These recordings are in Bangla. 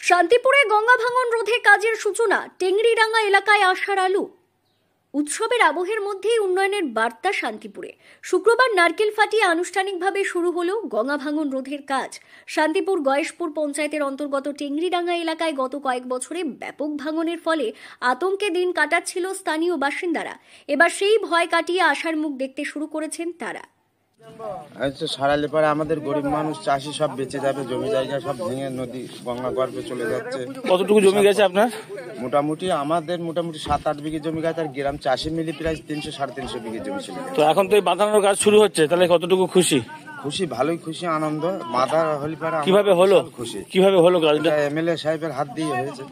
শান্তিপুরে গঙ্গা ভাঙন রোধে কাজের সূচনা, টেংরিডাঙ্গা এলাকায় আশার আলো। উৎসবের আবহের মধ্যেই উন্নয়নের বার্তা শান্তিপুরে। শুক্রবার নারকেল ফাটিয়ে আনুষ্ঠানিকভাবে শুরু হলো গঙ্গা ভাঙন রোধের কাজ। শান্তিপুর গয়েশপুর পঞ্চায়েতের অন্তর্গত টেংরিডাঙ্গা এলাকায় গত কয়েক বছরে ব্যাপক ভাঙনের ফলে আতঙ্কে দিন কাটাচ্ছিল স্থানীয় বাসিন্দারা। এবার সেই ভয় কাটিয়ে আশার মুখ দেখতে শুরু করেছেন তারা। সারালে পরে আমাদের গরিব মানুষ চাষি সব বেঁচে যাবে, জমি জায়গা সব ভেঙে নদী গঙ্গা গর্ভে চলে যাচ্ছে। কতটুকু জমি গেছে আপনার? মোটামুটি 7-8 বিঘে জমি গেছে, আর গ্রাম চাষি মিলে প্রায় 300-350 বিঘে জমি ছিল। তো এখন তো এই বাঁধানোর কাজ শুরু হচ্ছে, তাহলে কতটুকু খুশি? খুশি, ভালোই খুশি, আনন্দ। মাথা হলি পারে কিভাবে হলো? খুশি কিভাবে হলো কাজটা? এমএলএ সাহেবের হাত দিয়ে হয়েছে।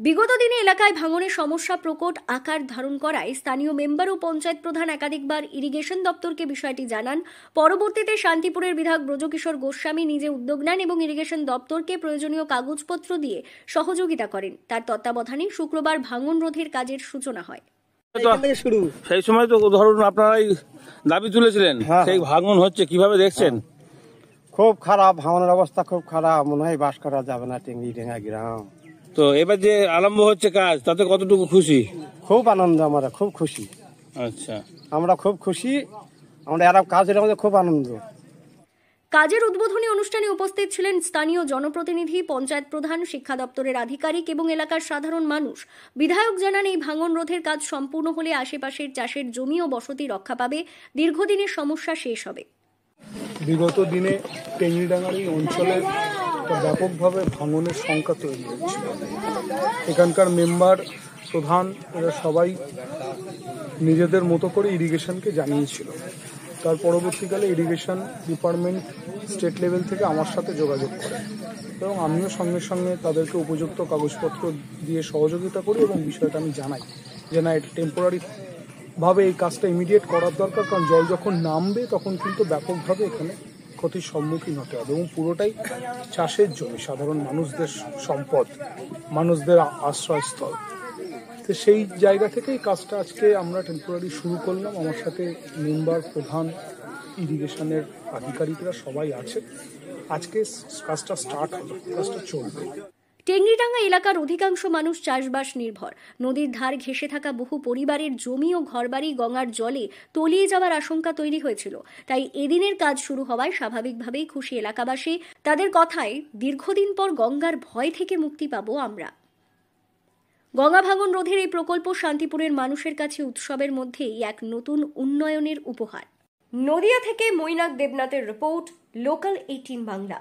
বিগত দিনে এলাকায় ভাঙনের সমস্যা প্রকট আকার ধারণ করায় স্থানীয় মেম্বার ও পঞ্চায়েত প্রধান একাধিকবার ইরিগেশন দপ্তরকে বিষয়টি জানান। পরবর্তীতে শান্তিপুরের বিধায়ক ব্রজকিশোর গোস্বামী নিজে উদ্যোগ নেন এবং ইরিগেশন দপ্তরকে প্রয়োজনীয় কাগজপত্র দিয়ে সহযোগিতা করেন। তার তত্ত্বাবধানে শুক্রবার ভাঙন রোধের কাজের সূচনা হয়। সেই সময় তো ধরুন আপনারাই দাবি তুলেছিলেন, সেই ভাঙন হচ্ছে, কিভাবে দেখছেন? খুব খারাপ, ভাঙনের অবস্থা খুব খারাপ, মনে হয় বাস করা যাবে না টেংরিডাঙ্গা গ্রাম। তো এবার যে আরম্ভ হচ্ছে কাজ, তাতে কতটুকু খুশি? খুব আনন্দ, আমরা খুব খুশি। আচ্ছা, আমরা খুব খুশি, আমরা এরকম কাজের আমাদের খুব আনন্দ। কাজের উদ্বোধনী অনুষ্ঠানে উপস্থিত ছিলেন স্থানীয় জনপ্রতিনিধি, পঞ্চায়েত প্রধান, শিক্ষা দপ্তরের আধিকারিক এবং এলাকার সাধারণ মানুষ। বিধায়ক জানান, এই ভাঙন রোধের কাজ সম্পূর্ণ হলে আশেপাশের চাষের জমি ও বসতি রক্ষা পাবে, দীর্ঘদিনের সমস্যা শেষ হবে। বিগত দিনে টেংরিডাঙ্গার এই অঞ্চলে ব্যাপকভাবে ভাঙনের সংখ্যা তৈরি হয়েছিল। এখানকার মেম্বার, প্রধান, এরা সবাই নিজেদের মতো করে ইরিগেশনকে জানিয়েছিল। তার পরবর্তীকালে ইরিগেশন ডিপার্টমেন্ট স্টেট লেভেল থেকে আমার সাথে যোগাযোগ করে এবং আমিও সঙ্গে সঙ্গে তাদেরকে উপযুক্ত কাগজপত্র দিয়ে সহযোগিতা করি এবং বিষয়টা আমি জানাই যে না, এটা টেম্পোরারি ভাবে এই কাজটা ইমিডিয়েট করার দরকার, কারণ জল যখন নামবে তখন কিন্তু ব্যাপকভাবে এখানে ক্ষতির সম্মুখীন হতে হবে এবং পুরোটাই চাষের জমি, সাধারণ মানুষদের সম্পদ, মানুষদের আশ্রয়স্থল। তো সেই জায়গা থেকেই কাজটা আজকে আমরা টেম্পোরারি শুরু করলাম। আমার সাথে মেম্বার, প্রধান, ইরিগেশনের আধিকারিকরা সবাই আছে। আজকে কাজটা স্টার্ট হলো, কাজটা চলবে। টেংরিডাঙ্গা এলাকার অধিকাংশ মানুষ চাষবাস নির্ভর। নদীর ধার ঘেঁষে থাকা বহু পরিবারের জমি ও ঘরবাড়ি গঙ্গার জলে তলিয়ে যাওয়ার আশঙ্কা তৈরি হয়েছিল। তাই এদিনের কাজ শুরু হওয়ায় স্বাভাবিকভাবেই খুশি এলাকাবাসী। তাদের কথায়, দীর্ঘদিন পর গঙ্গার ভয় থেকে মুক্তি পাবো আমরা। গঙ্গা ভাঙন রোধের এই প্রকল্প শান্তিপুরের মানুষের কাছে উৎসবের মধ্যেই এক নতুন উন্নয়নের উপহার। নদিয়া থেকে মৈনাক দেবনাথের রিপোর্ট, লোকাল 18 বাংলা।